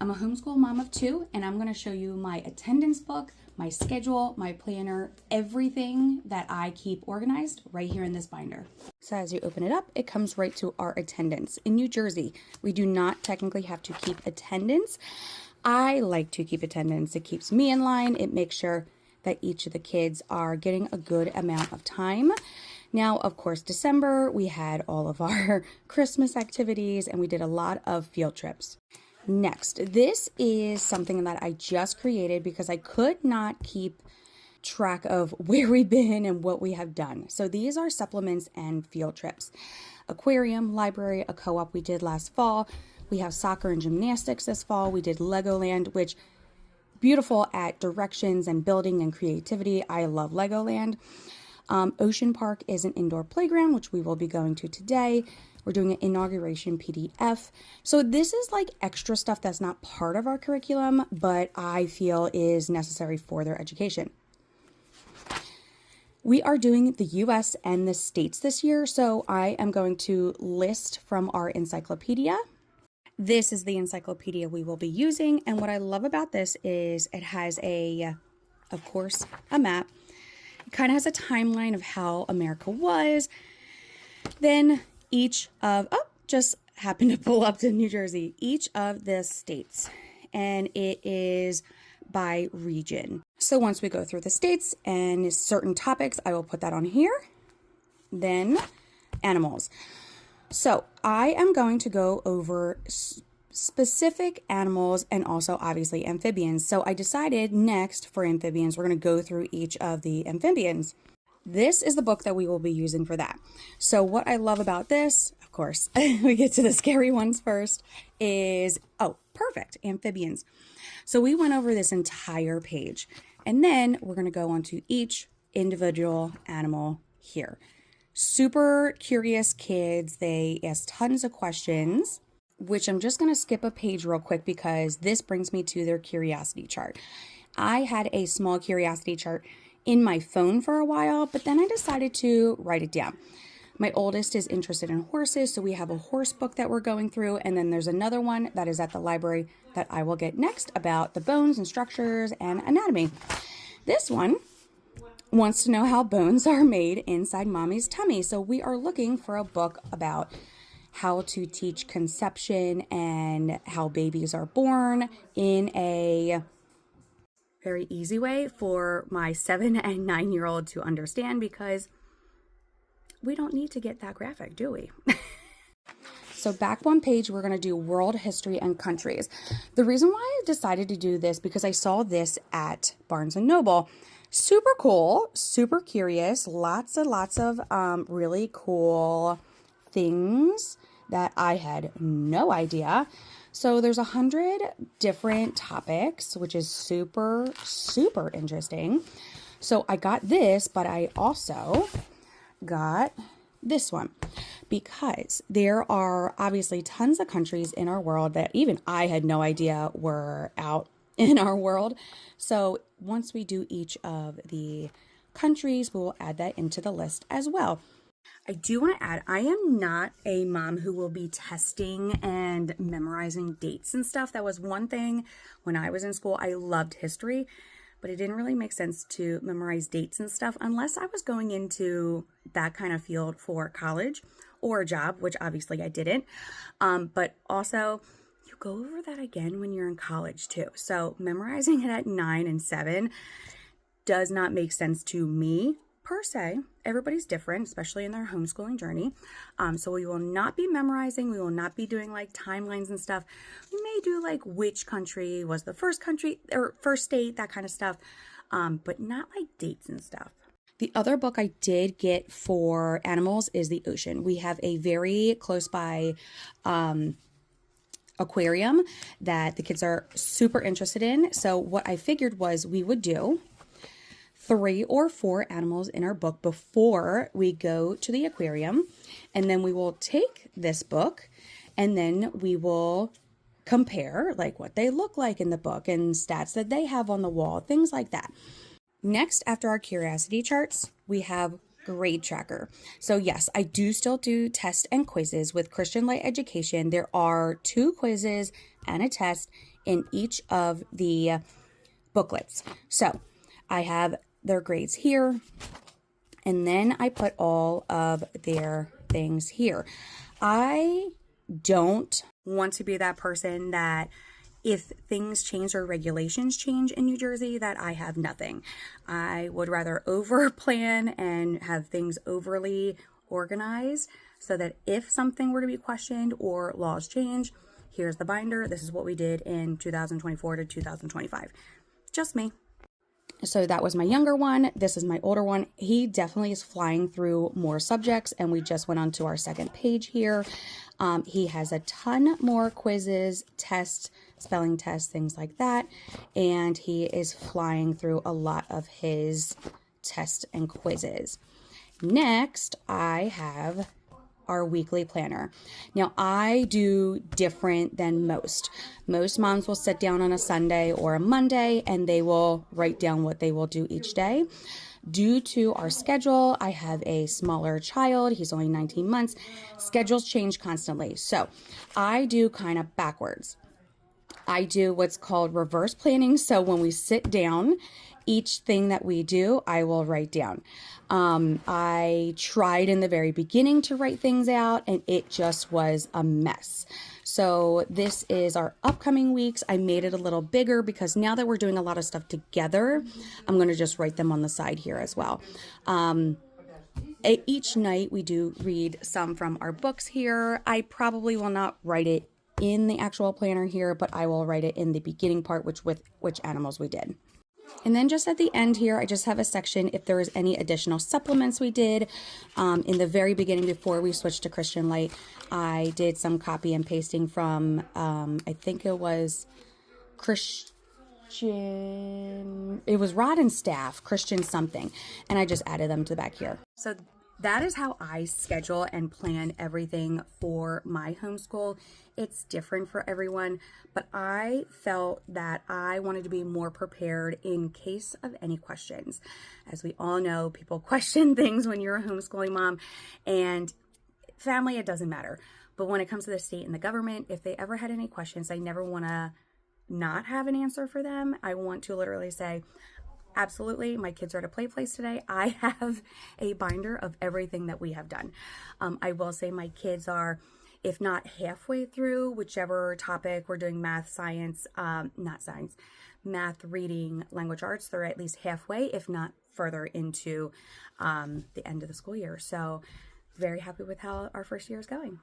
I'm a homeschool mom of two, and I'm going to show you my attendance book, my schedule, my planner, everything that I keep organized right here in this binder. So as you open it up, it comes right to our attendance. In New Jersey, we do not technically have to keep attendance. I like to keep attendance. It keeps me in line. It makes sure that each of the kids are getting a good amount of time. Now, of course, December, we had all of our Christmas activities and we did a lot of field trips. Next, this is something that I just created because I could not keep track of where we've been and what we have done. So these are supplements and field trips. Aquarium, library, a co-op we did last fall. We have soccer and gymnastics this fall. We did Legoland, which beautiful at directions and building and creativity. I love Legoland. Ocean Park is an indoor playground, which we will be going to today. We're doing an inauguration PDF. So this is like extra stuff that's not part of our curriculum, but I feel is necessary for their education. We are doing the US and the states this year, so I am going to list from our encyclopedia. This is the encyclopedia we will be using, and what I love about this is it has of course, a map. It kind of has a timeline of how America was. Then just happened to pull up to New Jersey, each of the states, and it is by region. So once we go through the states and certain topics, I will put that on here. Then animals. So I am going to go over specific animals and also obviously amphibians. So I decided next for amphibians, we're going to go through each of the amphibians. This is the book that we will be using for that. So what I love about this, of course, we get to the scary ones first, is, perfect, amphibians. So we went over this entire page, and then we're going to go on to each individual animal here. Super curious kids. They ask tons of questions, which I'm just going to skip a page real quick because this brings me to their curiosity chart. I had a small curiosity chart in my phone for a while, but then I decided to write it down. My oldest is interested in horses, so we have a horse book that we're going through, and then there's another one that is at the library that I will get next about the bones and structures and anatomy. This one wants to know how bones are made inside mommy's tummy, so we are looking for a book about how to teach conception and how babies are born in a very easy way for my 7 and 9-year-old to understand, because we don't need to get that graphic, do we? So back one page, we're going to do world history and countries. The reason why I decided to do this because I saw this at Barnes & Noble. Super cool, super curious, lots of really cool things that I had no idea. So there's 100 different topics, which is super interesting. So I got this, but I also got this one because there are obviously tons of countries in our world that even I had no idea were out in our world. So once we do each of the countries, we will add that into the list as well. I do want to add, I am not a mom who will be testing and memorizing dates and stuff. That was one thing when I was in school. I loved history, but it didn't really make sense to memorize dates and stuff unless I was going into that kind of field for college or a job, which obviously I didn't. But also, you go over that again when you're in college too. So memorizing it at 9 and 7 does not make sense to me per se. Everybody's different, especially in their homeschooling journey. So we will not be memorizing. We will not be doing like timelines and stuff. We may do like which country was the first country or first state, that kind of stuff, but not like dates and stuff. The other book I did get for animals is The Ocean. We have a very close by aquarium that the kids are super interested in. So what I figured was we would do 3 or 4 animals in our book before we go to the aquarium. And then we will take this book and then we will compare like what they look like in the book and stats that they have on the wall, things like that. Next, after our curiosity charts, we have grade tracker. So yes, I do still do tests and quizzes with Christian Light Education. There are 2 quizzes and a test in each of the booklets. So I have their grades here, and then I put all of their things here. I don't want to be that person that if things change or regulations change in New Jersey, that I have nothing. I would rather over plan and have things overly organized so that if something were to be questioned or laws change, here's the binder. This is what we did in 2024 to 2025. Just me. So that was my younger one. This is my older one. He definitely is flying through more subjects, and we just went on to our second page here. He has a ton more quizzes, tests, spelling tests, things like that. And he is flying through a lot of his tests and quizzes. Next, I have our weekly planner. Now, I do different than most. Most moms will sit down on a Sunday or a Monday and they will write down what they will do each day. Due to our schedule, I have a smaller child. He's only 19 months. Schedules change constantly. So I do kind of backwards. I do what's called reverse planning. So when we sit down, each thing that we do, I will write down. I tried in the very beginning to write things out, and it just was a mess. So this is our upcoming weeks. I made it a little bigger because now that we're doing a lot of stuff together, I'm going to just write them on the side here as well. Each night we do read some from our books here. I probably will not write it in the actual planner here, but I will write it in the beginning part, which animals we did. And then just at the end here, I just have a section if there was any additional supplements we did. In the very beginning, before we switched to Christian Light, I did some copy and pasting from, I think it was it was Rod and Staff, Christian something. And I just added them to the back here. So that is how I schedule and plan everything for my homeschool. It's different for everyone, but I felt that I wanted to be more prepared in case of any questions. As we all know, people question things when you're a homeschooling mom, and family, it doesn't matter. But when it comes to the state and the government, if they ever had any questions, I never want to not have an answer for them. I want to literally say, absolutely, my kids are at a play place today. I have a binder of everything that we have done. I will say my kids are, if not halfway through, whichever topic we're doing, math, science, math, reading, language arts, they're at least halfway, if not further into the end of the school year. So very happy with how our first year is going.